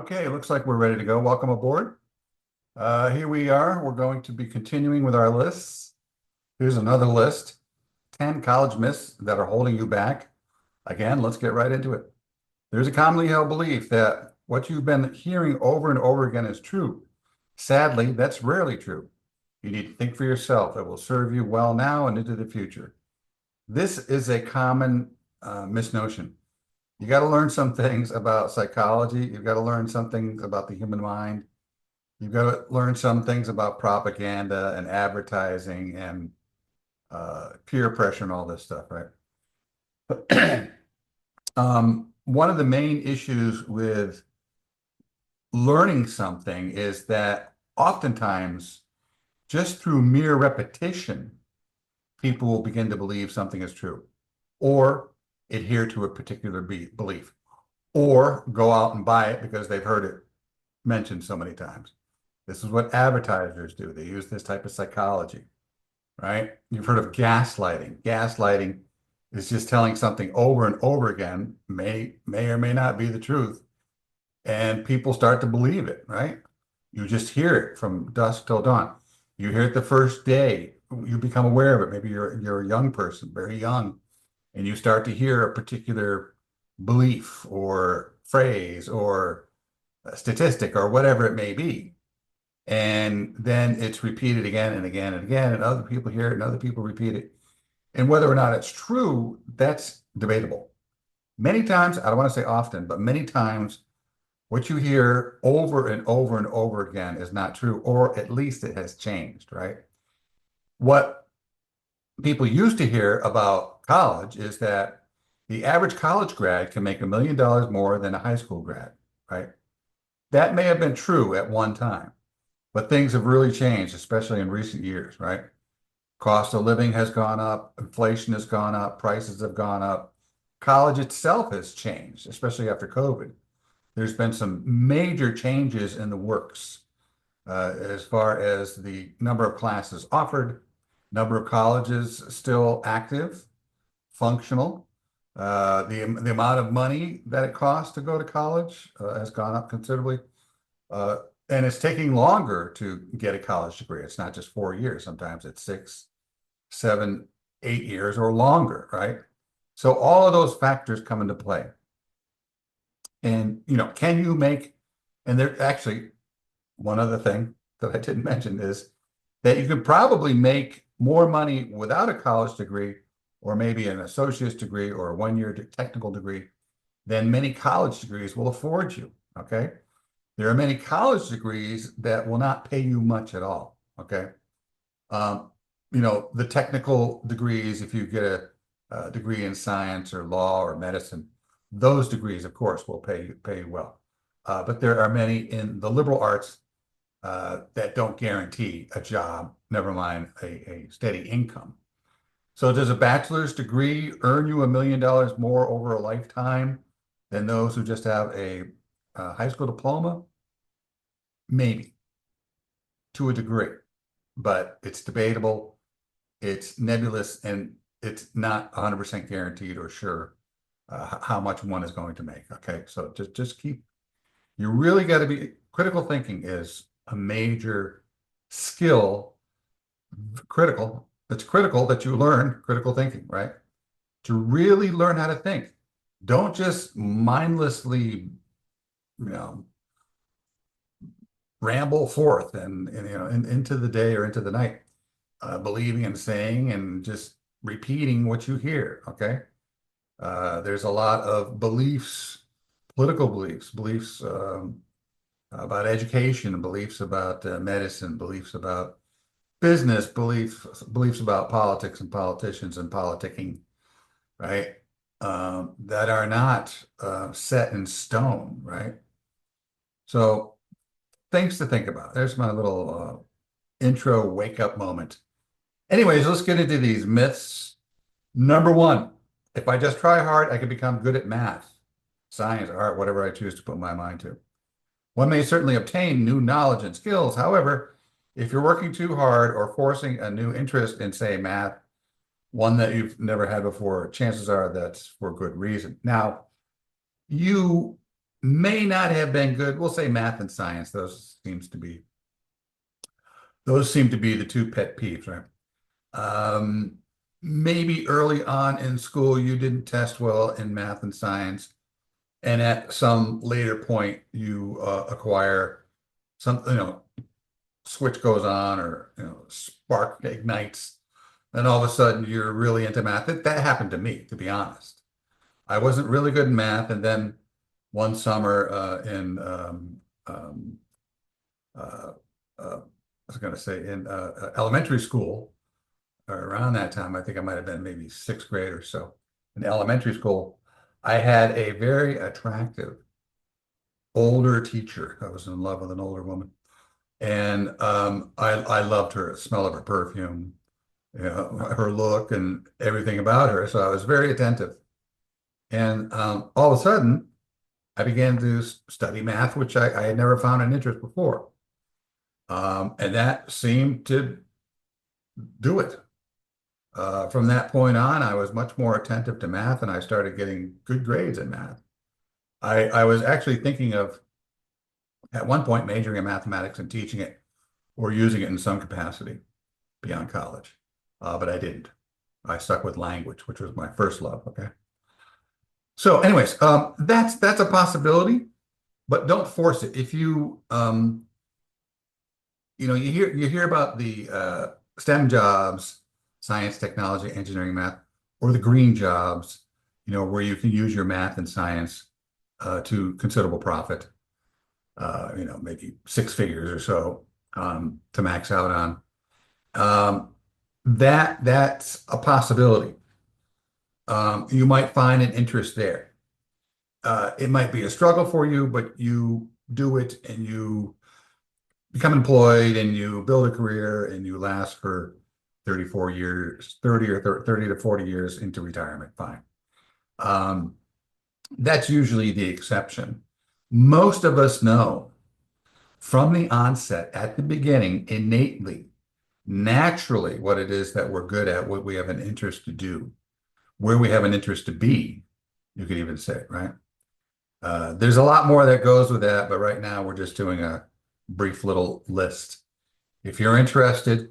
Okay, looks like we're ready to go. Welcome aboard. Here we are. We're going to be continuing with our lists. Here's another list, 10 college myths that are holding you back. Again, let's get right into it. There's a commonly held belief that what you've been hearing over and over again is true. Sadly, that's rarely true. You need to think for yourself. It will serve you well now and into the future. This is a common misnotion. You got to learn some things about psychology. You've got to learn some things about the human mind. You've got to learn some things about propaganda and advertising and peer pressure and all this stuff, right? One of the main issues with learning something is that oftentimes, just through mere repetition, people will begin to believe something is true or adhere to a particular belief or go out and buy it because they've heard it mentioned so many times. This is what advertisers do. They use this type of psychology, right? You've heard of gaslighting. Gaslighting is just telling something over and over again, may or may not be the truth, and people start to believe it, right? You just hear it from dusk till dawn. You hear it the first day. You become aware of it. Maybe you're a young person, very young, and you start to hear a particular belief or phrase or statistic or whatever it may be. And then it's repeated again and again and again, and other people hear it and other people repeat it. And whether or not it's true, that's debatable. Many times, I don't want to say often, but many times, what you hear over and over and over again is not true, or at least it has changed, right? What people used to hear about college is that the average college grad can make $1 million more than a high school grad, right? That may have been true at one time, but things have really changed, especially in recent years, right? Cost of living has gone up, inflation has gone up, prices have gone up. College itself has changed, especially after COVID. There's been some major changes in the works as far as the number of classes offered, number of colleges still active, functional. The amount of money that it costs to go to college has gone up considerably. And it's taking longer to get a college degree. It's not just 4 years. Sometimes it's 6, 7, 8 years or longer, right? So all of those factors come into play. And, can you make, and there actually, one other thing that I didn't mention is that you could probably make more money without a college degree or maybe an associate's degree or a 1-year technical degree than many college degrees will afford you, okay? There are many college degrees that will not pay you much at all, okay? The technical degrees, if you get a degree in science or law or medicine, those degrees, of course, will pay you well. But there are many in the liberal arts that don't guarantee a job, never mind a steady income. So does a bachelor's degree earn you $1 million more over a lifetime than those who just have a high school diploma? Maybe, to a degree, but it's debatable, it's nebulous, and it's not 100% guaranteed or sure how much one is going to make, okay? So just you really got to be, critical thinking is a major skill, it's critical that you learn critical thinking, right? To really learn how to think. Don't just mindlessly, ramble forth and into the day or into the night, believing and saying and just repeating what you hear, okay? There's a lot of beliefs, political beliefs about education, beliefs about medicine, beliefs about business, beliefs about politics and politicians and politicking, right? That are not set in stone, right? So things to think about. There's my little intro wake up moment. Anyways, let's get into these myths. Number one, if I just try hard, I can become good at math, science, art, whatever I choose to put my mind to. One may certainly obtain new knowledge and skills. However, if you're working too hard or forcing a new interest in, say, math, one that you've never had before, chances are that's for good reason. Now, you may not have been good. We'll say math and science. Those seem to be the two pet peeves, right? Um, Maybe early on in school you didn't test well in math and science, and at some later point you acquire some, switch goes on, or spark ignites, and all of a sudden you're really into math. That happened to me, to be honest. I wasn't really good in math, and then one summer in uh, I was going to say in elementary school, or around that time, I think I might have been maybe sixth grade or so. In elementary school, I had a very attractive older teacher. I was in love with an older woman, and I loved her, the smell of her perfume, her look, and everything about her. So I was very attentive. And all of a sudden, I began to study math, which I had never found an interest before. And that seemed to do it. From that point on, I was much more attentive to math, and I started getting good grades in math. I was actually thinking of, at one point, majoring in mathematics and teaching it or using it in some capacity beyond college. But I didn't. I stuck with language, which was my first love. Okay. So anyways, that's a possibility, but don't force it. If you hear about the STEM jobs, science, technology, engineering, math, or the green jobs, where you can use your math and science to considerable profit, maybe six figures or so to max out on. That's a possibility. You might find an interest there. It might be a struggle for you, but you do it and you become employed and you build a career and you last for 34 years, 30 to 40 years into retirement. Fine. That's usually the exception. Most of us know from the onset, at the beginning, innately, naturally, what it is that we're good at, what we have an interest to do, where we have an interest to be, you could even say, right? There's a lot more that goes with that, but right now we're just doing a brief little list. If you're interested,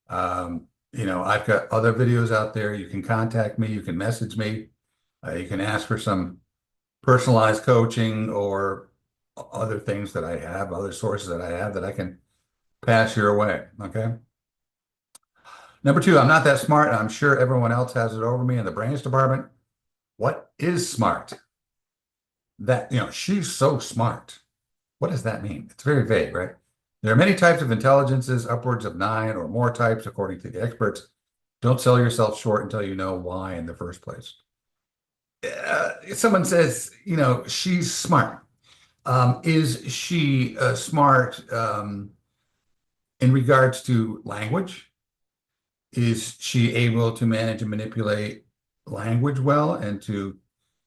I've got other videos out there. You can contact me, you can message me, you can ask for some personalized coaching or other things that I have, other sources that I have that I can pass your way. Okay. Number two, I'm not that smart. I'm sure everyone else has it over me in the brains department. What is smart? That, she's so smart. What does that mean? It's very vague, right? There are many types of intelligences, upwards of 9 or more types, according to the experts. Don't sell yourself short until you know why in the first place. Someone says, she's smart. Is she smart in regards to language? Is she able to manage and manipulate language well and to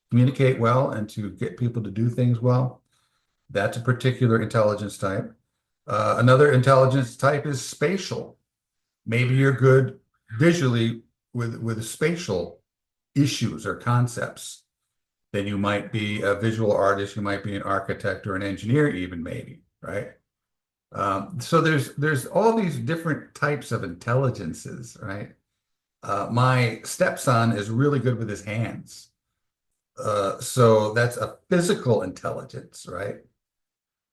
communicate well and to get people to do things well? That's a particular intelligence type. Another intelligence type is spatial. Maybe you're good visually with spatial issues or concepts. Then you might be a visual artist, you might be an architect or an engineer even, maybe, right? So there's all these different types of intelligences, right? My stepson is really good with his hands. So that's a physical intelligence, right?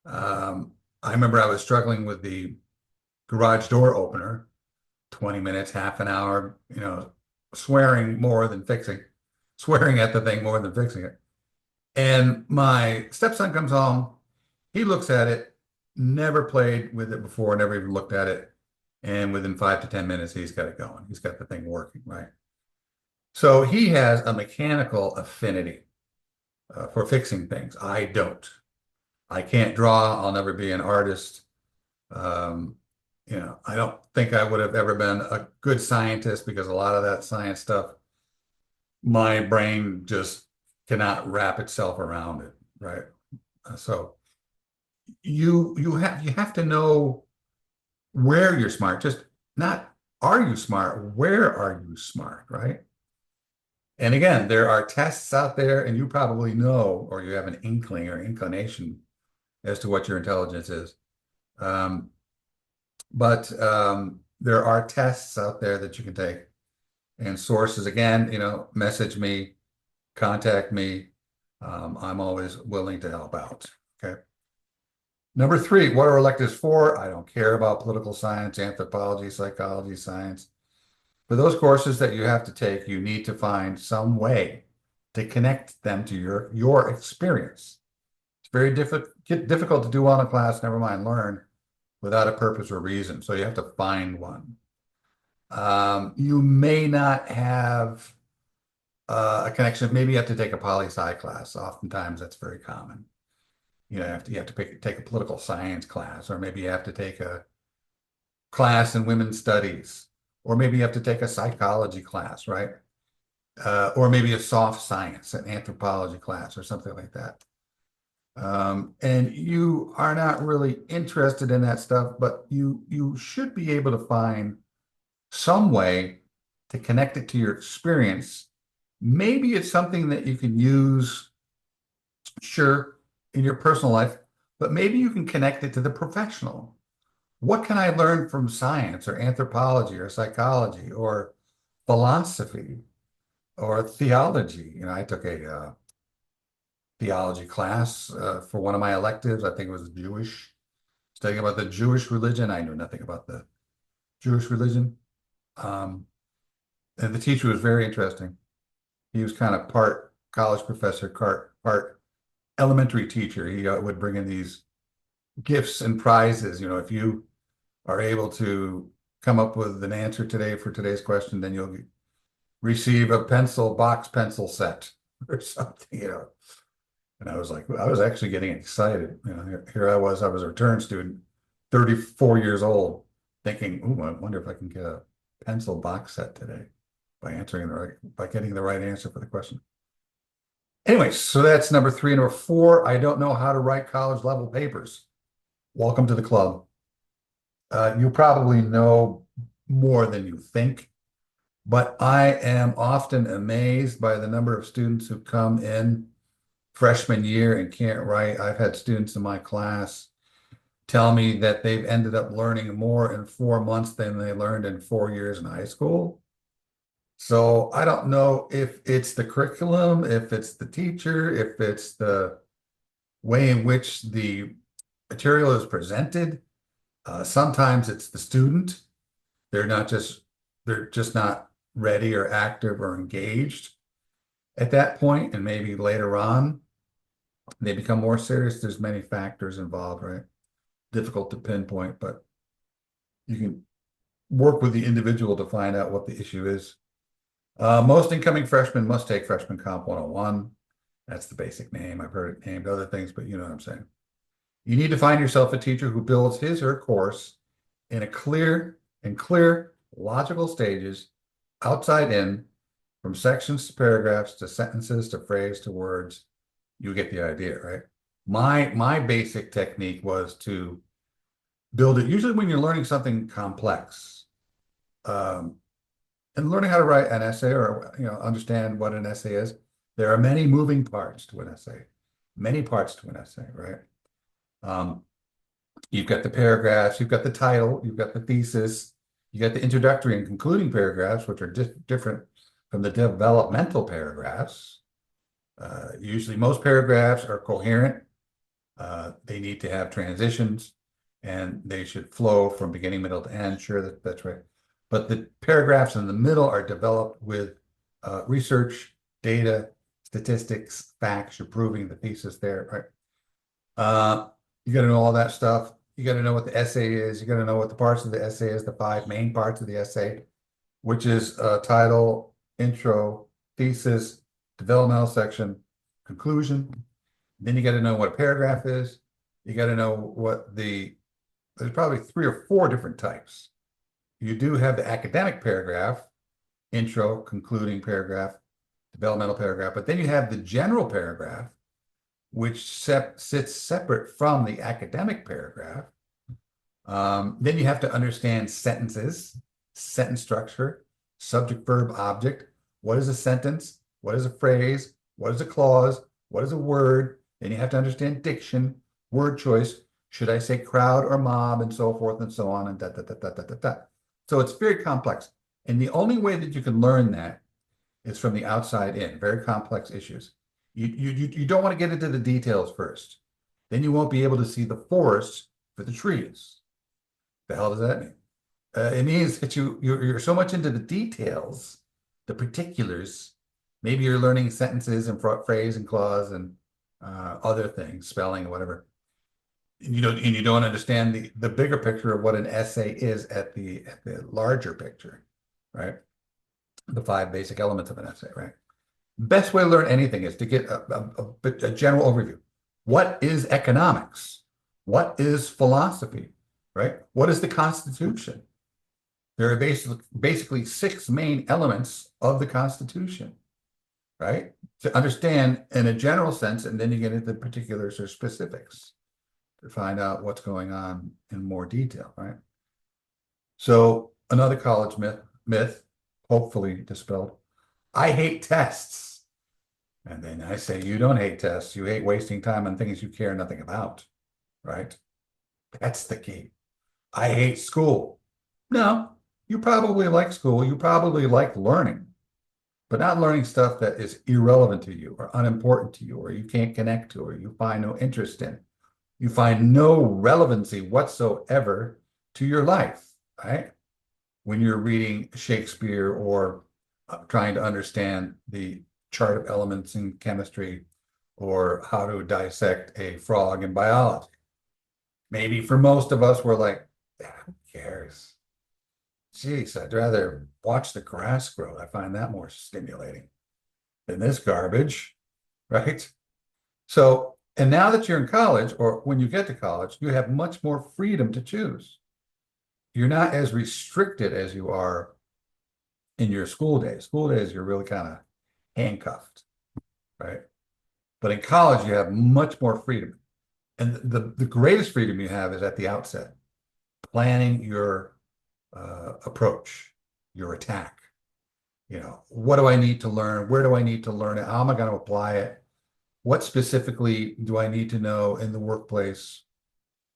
I remember I was struggling with the garage door opener, 20 minutes, half an hour, swearing more than fixing, swearing at the thing more than fixing it. And my stepson comes home, he looks at it, never played with it before, never even looked at it. And within 5 to 10 minutes, he's got it going. He's got the thing working, right? So he has a mechanical affinity for fixing things. I don't. I can't draw. I'll never be an artist. I don't think I would have ever been a good scientist because a lot of that science stuff, my brain just cannot wrap itself around it, right? So you have to know where you're smart. Just not are you smart? Where are you smart, right? And again, there are tests out there, and you probably know, or you have an inkling or inclination as to what your intelligence is. Um, but there are tests out there that you can take, and sources, again, message me, contact me. I'm always willing to help out. Okay. Number three, what are electives for? I don't care about political science, anthropology, psychology, science. For those courses that you have to take, you need to find some way to connect them to your experience. It's very difficult to do well in a class, never mind learn, without a purpose or reason. So you have to find one. You may not have a connection. Maybe you have to take a poli-sci class. Oftentimes that's very common. You have to take a political science class, or maybe you have to take a class in women's studies, or maybe you have to take a psychology class, right? Or maybe a soft science, an anthropology class, or something like that. And you are not really interested in that stuff, but you should be able to find some way to connect it to your experience. Maybe it's something that you can use, sure, in your personal life, but maybe you can connect it to the professional. What can I learn from science or anthropology or psychology or philosophy or theology? I took a theology class for one of my electives. I think it was Jewish, studying about the Jewish religion. I knew nothing about the Jewish religion. Um, and the teacher was very interesting. He was kind of part college professor, part elementary teacher. He would bring in these gifts and prizes. If you are able to come up with an answer today for today's question, then you'll receive a box pencil set or something. And I was like, I was actually getting excited. Here I was a return student, 34 years old, thinking, "Ooh, I wonder if I can get a pencil box set today by getting the right answer for the question." Anyway, so that's number three. Number four, I don't know how to write college level papers. Welcome to the club. You probably know more than you think, but I am often amazed by the number of students who come in freshman year and can't write. I've had students in my class tell me that they've ended up learning more in 4 months than they learned in 4 years in high school. So I don't know if it's the curriculum, if it's the teacher, if it's the way in which the material is presented. Sometimes it's the student. They're just not ready or active or engaged at that point, and maybe later on they become more serious. There's many factors involved, right? Difficult to pinpoint, but you can work with the individual to find out what the issue is. Most incoming freshmen must take Freshman Comp 101. That's the basic name. I've heard it named other things, but you know what I'm saying. You need to find yourself a teacher who builds his or her course in clear, logical stages, outside in, from sections to paragraphs to sentences to phrase to words. You get the idea, right? My basic technique was to build it, usually when you're learning something complex, and learning how to write an essay, or understand what an essay is. There are many moving parts to an essay, right? Um, you've got the paragraphs, you've got the title, you've got the thesis, you got the introductory and concluding paragraphs, which are different from the developmental paragraphs. Usually most paragraphs are coherent. They need to have transitions, and they should flow from beginning, middle to end. Sure, that's right. But the paragraphs in the middle are developed with research, data, statistics, facts. You're proving the thesis there, right? You got to know all that stuff. You got to know what the essay is. You got to know what the parts of the essay is, the 5 main parts of the essay, which is title, intro, thesis, developmental section, conclusion. Then you got to know what a paragraph is. You got to know there's probably 3 or 4 different types. You do have the academic paragraph, intro, concluding paragraph, developmental paragraph, but then you have the general paragraph, which sits separate from the academic paragraph. Then you have to understand sentences, sentence structure, subject, verb, object. What is a sentence? What is a phrase? What is a clause? What is a word? Then you have to understand diction, word choice. Should I say crowd or mob, and so forth and so on, and da da da da da da da. So it's very complex. And the only way that you can learn that is from the outside in, very complex issues. You don't want to get into the details first. Then you won't be able to see the forest for the trees. The hell does that mean? It means that you're so much into the details, the particulars. Maybe you're learning sentences and phrase and clause and other things, spelling or whatever. And you don't understand the bigger picture of what an essay is at the larger picture, right? The five basic elements of an essay, right? Best way to learn anything is to get a general overview. What is economics? What is philosophy, right? What is the Constitution? There are basically six main elements of the Constitution, right? To understand in a general sense, and then you get into particulars or specifics to find out what's going on in more detail, right? So another college myth, hopefully dispelled. I hate tests. And then I say, you don't hate tests. You hate wasting time on things you care nothing about, right? That's the key. I hate school. No, you probably like school. You probably like learning, but not learning stuff that is irrelevant to you or unimportant to you, or you can't connect to, or you find no interest in. You find no relevancy whatsoever to your life, right? When you're reading Shakespeare or trying to understand the chart of elements in chemistry or how to dissect a frog in biology. Maybe for most of us, we're like, who cares? Geez, I'd rather watch the grass grow. I find that more stimulating than this garbage, right? So, and now that you're in college, or when you get to college, you have much more freedom to choose. You're not as restricted as you are in your school days. School days, you're really kind of handcuffed, right? But in college, you have much more freedom. And the greatest freedom you have is at the outset, planning your approach, your attack. You know, what do I need to learn? Where do I need to learn it? How am I going to apply it? What specifically do I need to know in the workplace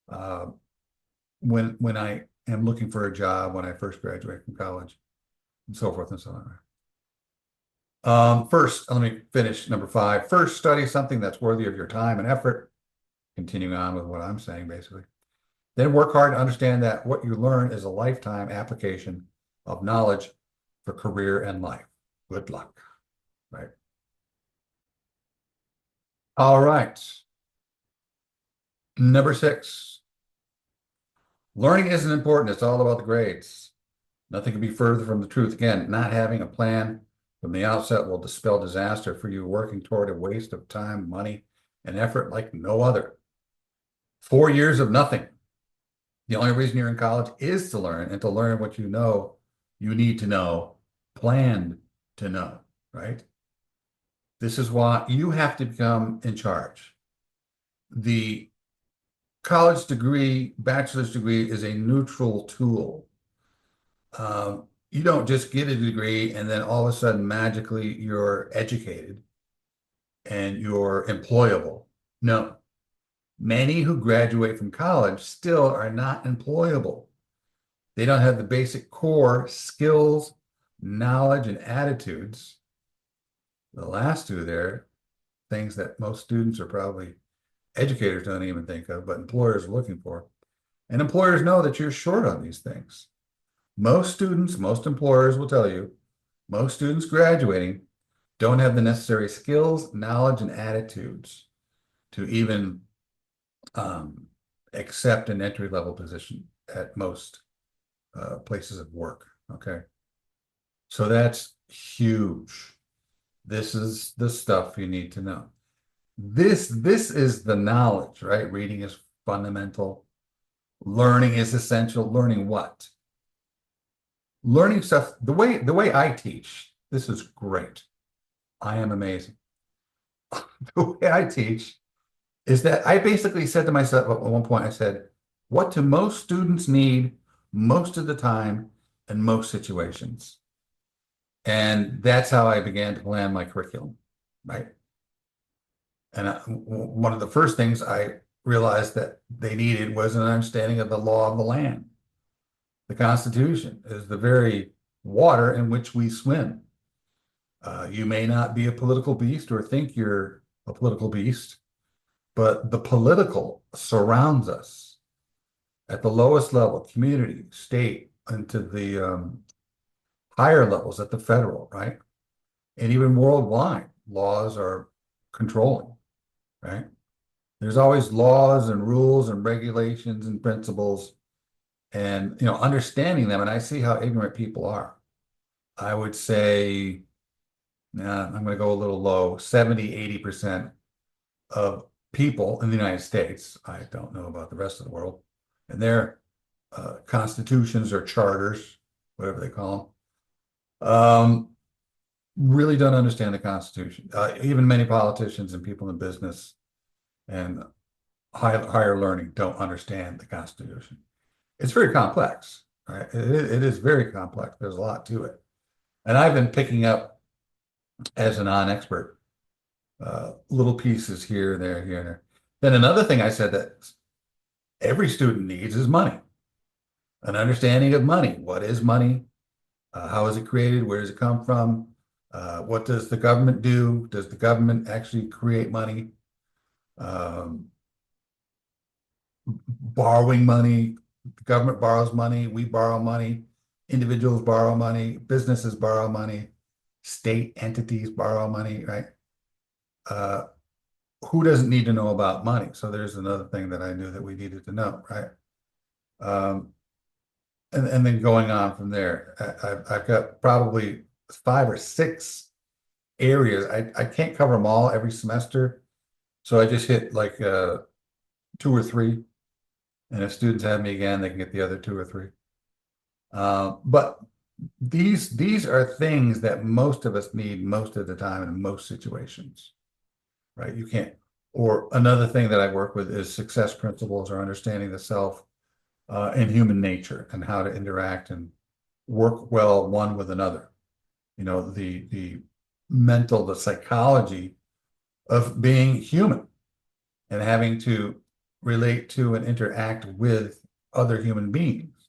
when I am looking for a job, when I first graduate from college, and so forth and so on. First, let me finish number 5. First, study something that's worthy of your time and effort. Continuing on with what I'm saying, basically. Then work hard to understand that what you learn is a lifetime application of knowledge for career and life. Good luck, right? All right. Number 6. Learning isn't important. It's all about the grades. Nothing can be further from the truth. Again, not having a plan from the outset will dispel disaster for you, working toward a waste of time, money, and effort like no other. 4 years of nothing. The only reason you're in college is to learn, and to learn what you know, you need to know, planned to know, right? This is why you have to become in charge. The college degree, bachelor's degree, is a neutral tool. You don't just get a degree and then all of a sudden magically you're educated and you're employable. No. Many who graduate from college still are not employable. They don't have the basic core skills, knowledge, and attitudes. The last two there, things that most students or probably educators don't even think of, but employers are looking for. And employers know that you're short on these things. Most students, most employers will tell you, most students graduating don't have the necessary skills, knowledge, and attitudes to even accept an entry-level position at most places of work, okay? So that's huge. This is the stuff you need to know. This is the knowledge, right? Reading is fundamental. Learning is essential. Learning what? Learning stuff, the way I teach, this is great. I am amazing. The way I teach is that I basically said to myself at one point, I said, what do most students need most of the time in most situations? And that's how I began to plan my curriculum, right? And one of the first things I realized that they needed was an understanding of the law of the land. The Constitution is the very water in which we swim. You may not be a political beast or think you're a political beast, but the political surrounds us at the lowest level, community, state, and to the higher levels at the federal, right? And even worldwide, laws are controlling, right? There's always laws and rules and regulations and principles and, understanding them. And I see how ignorant people are. I would say, I'm going to go a little low, 70, 80% of people in the United States, I don't know about the rest of the world, and their constitutions or charters, whatever they call them, really don't understand the Constitution. Even many politicians and people in business and higher learning don't understand the Constitution. It's very complex, right? It is very complex. There's a lot to it. And I've been picking up as a non-expert little pieces here and there, here and there. Then another thing I said that every student needs is money, an understanding of money. What is money? How is it created? Where does it come from? What does the government do? Does the government actually create money? Borrowing money, the government borrows money, we borrow money, individuals borrow money, businesses borrow money, state entities borrow money, right? Who doesn't need to know about money? So there's another thing that I knew that we needed to know, right? And then going on from there, I've got probably 5 or 6 areas. I can't cover them all every semester, so I just hit like 2 or 3. And if students have me again, they can get the other 2 or 3. But these are things that most of us need most of the time in most situations, right? You can't. Or another thing that I work with is success principles or understanding the self and human nature and how to interact and work well one with another. The mental, the psychology of being human and having to relate to and interact with other human beings.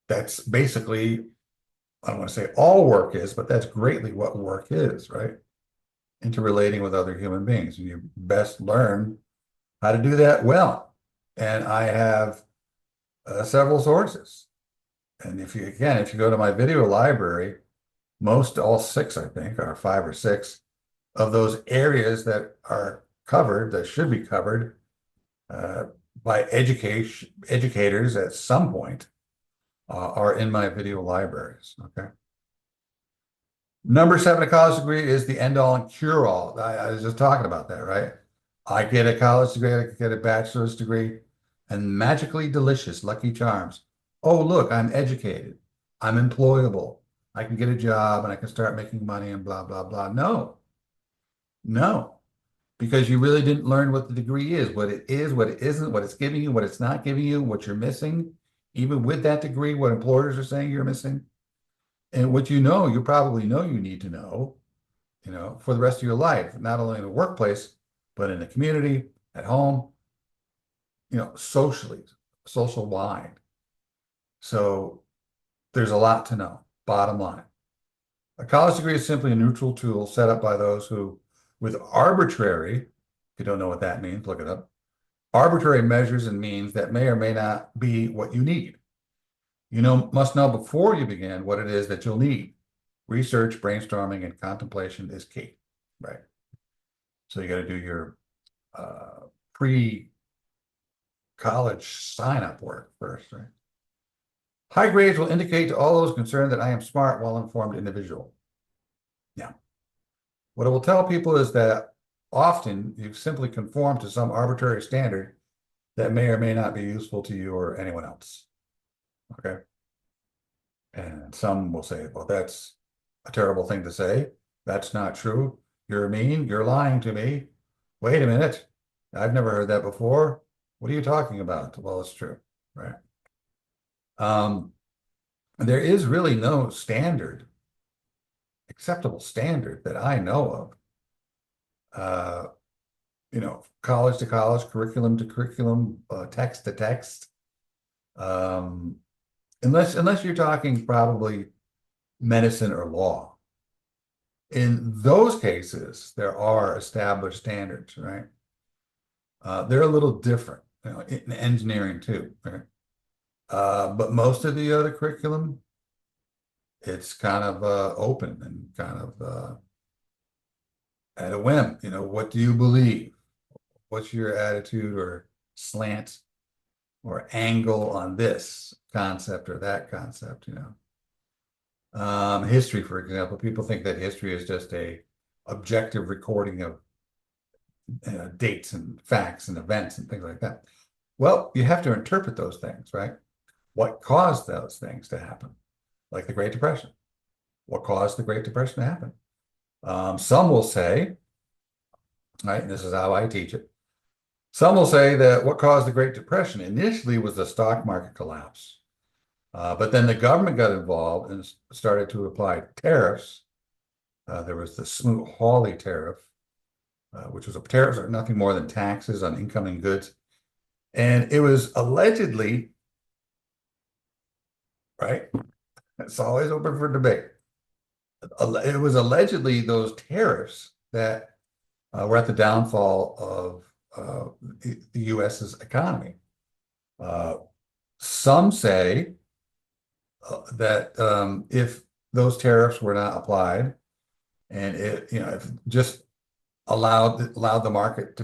That's basically, I don't want to say all work is, but that's greatly what work is, right? Interrelating with other human beings. You best learn how to do that well. And I have several sources. And if you go to my video library, all 6, I think, or 5 or 6 of those areas that are covered, that should be covered, by educators at some point are in my video libraries. Okay. Number 7, a college degree is the end all and cure all. I was just talking about that, right? I get a college degree, I get a bachelor's degree, and magically delicious, Lucky Charms. Oh, look, I'm educated. I'm employable. I can get a job and I can start making money and blah, blah, blah. No. Because you really didn't learn what the degree is, what it is, what it isn't, what it's giving you, what it's not giving you, what you're missing, even with that degree, what employers are saying you're missing. And what you probably know you need to know, for the rest of your life, not only in the workplace, but in the community, at home, socially, social wide. So there's a lot to know, bottom line. A college degree is simply a neutral tool set up by those who, with arbitrary, if you don't know what that means, look it up, arbitrary measures and means that may or may not be what you need. Must know before you begin what it is that you'll need. Research, brainstorming, and contemplation is key, right? So you got to do your pre-college sign-up work first, right? High grades will indicate to all those concerned that I am smart, well-informed individual. Yeah. What it will tell people is that often you simply conform to some arbitrary standard that may or may not be useful to you or anyone else. Okay. And some will say, well, that's a terrible thing to say. That's not true. You're mean. You're lying to me. Wait a minute. I've never heard that before. What are you talking about? Well, it's true, right? There is really no standard acceptable standard that I know of. College to college, curriculum to curriculum, text to text. Unless you're talking probably medicine or law. In those cases, there are established standards, right? They're a little different, in engineering too, right? But most of the other curriculum, it's kind of open and kind of at a whim. What do you believe? What's your attitude or slant or angle on this concept or that concept? History, for example, people think that history is just a objective recording of dates and facts and events and things like that. Well, you have to interpret those things, right? What caused those things to happen? Like the Great Depression. What caused the Great Depression to happen? Some will say, right, and this is how I teach it, some will say that what caused the Great Depression initially was the stock market collapse. But then the government got involved and started to apply tariffs. There was the Smoot-Hawley tariff, which was a tariff or nothing more than taxes on incoming goods. And it was allegedly, right? It's always open for debate. It was allegedly those tariffs that were at the downfall of the U.S.'s economy. Some say that if those tariffs were not applied, and if just allowed the markets to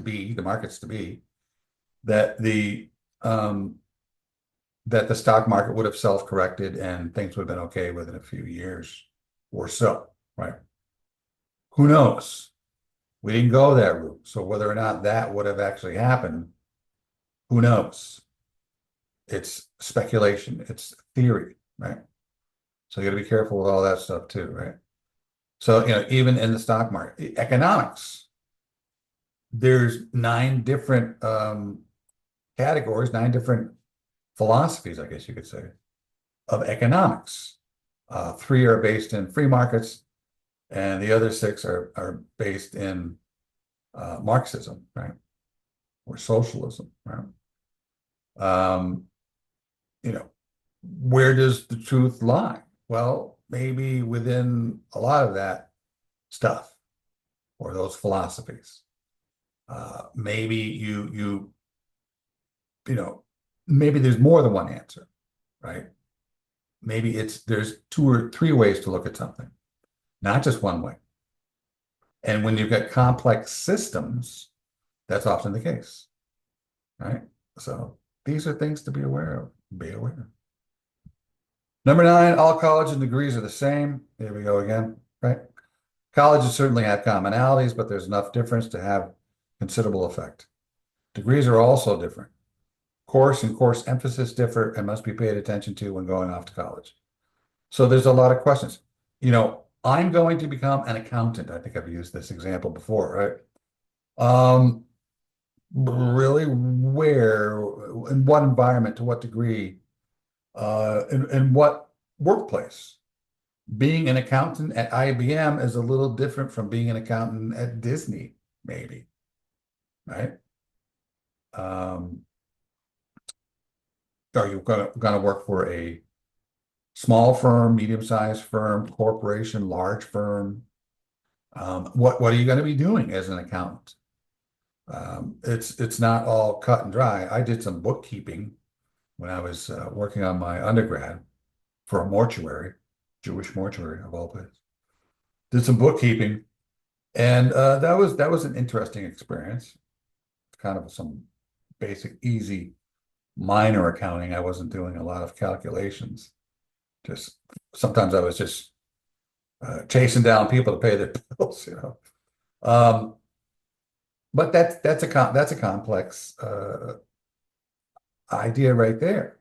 be, that the stock market would have self-corrected and things would have been okay within a few years or so, right? Who knows? We didn't go that route. So whether or not that would have actually happened, who knows? It's speculation. It's theory, right? So you got to be careful with all that stuff too, right? So, even in the stock market, economics, there's 9 different categories, 9 different philosophies, I guess you could say, of economics. 3 are based in free markets, and the other 6 are based in Marxism, right? Or socialism, right? Where does the truth lie? Well, maybe within a lot of that stuff or those philosophies. Maybe maybe there's more than one answer, right? Maybe there's 2 or 3 ways to look at something, not just one way. And when you've got complex systems, that's often the case, right? So these are things to be aware of. Be aware. Number 9, all colleges and degrees are the same. Here we go again, right? Colleges certainly have commonalities, but there's enough difference to have considerable effect. Degrees are also different. Course and course emphasis differ and must be paid attention to when going off to college. So there's a lot of questions. I'm going to become an accountant. I think I've used this example before, right? Really, where, in what environment, to what degree, in what workplace? Being an accountant at IBM is a little different from being an accountant at Disney, maybe, right? Are you going to work for a small firm, medium-sized firm, corporation, large firm? What are you going to be doing as an accountant? It's not all cut and dry. I did some bookkeeping when I was working on my undergrad for a mortuary, Jewish mortuary of all places. Did some bookkeeping, and that was an interesting experience. Kind of some basic, easy, minor accounting. I wasn't doing a lot of calculations. Just sometimes I was just chasing down people to pay their bills, But that's a complex idea right there,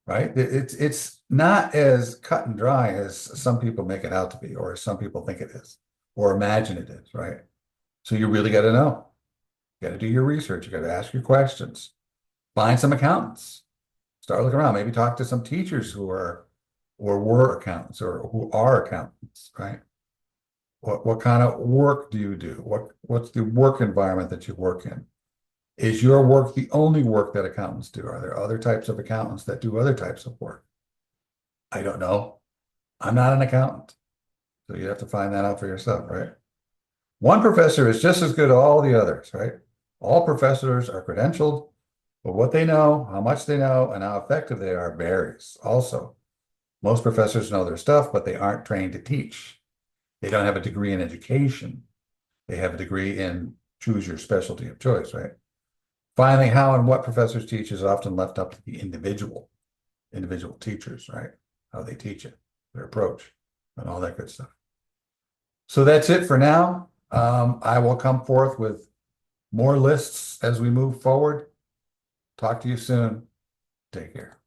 right? It's not as cut and dry as some people make it out to be, or some people think it is, or imagine it is, right? So you really got to know. You got to do your research. You got to ask your questions. Find some accountants. Start looking around. Maybe talk to some teachers who are or were accountants or who are accountants, right? What kind of work do you do? What's the work environment that you work in? Is your work the only work that accountants do? Are there other types of accountants that do other types of work? I don't know. I'm not an accountant. So you have to find that out for yourself, right? One professor is just as good as all the others, right? All professors are credentialed, but what they know, how much they know, and how effective they are varies. Also, most professors know their stuff, but they aren't trained to teach. They don't have a degree in education. They have a degree in choose your specialty of choice, right? Finally, how and what professors teach is often left up to the individual teachers, right? How they teach it, their approach, and all that good stuff. So that's it for now. I will come forth with more lists as we move forward. Talk to you soon. Take care.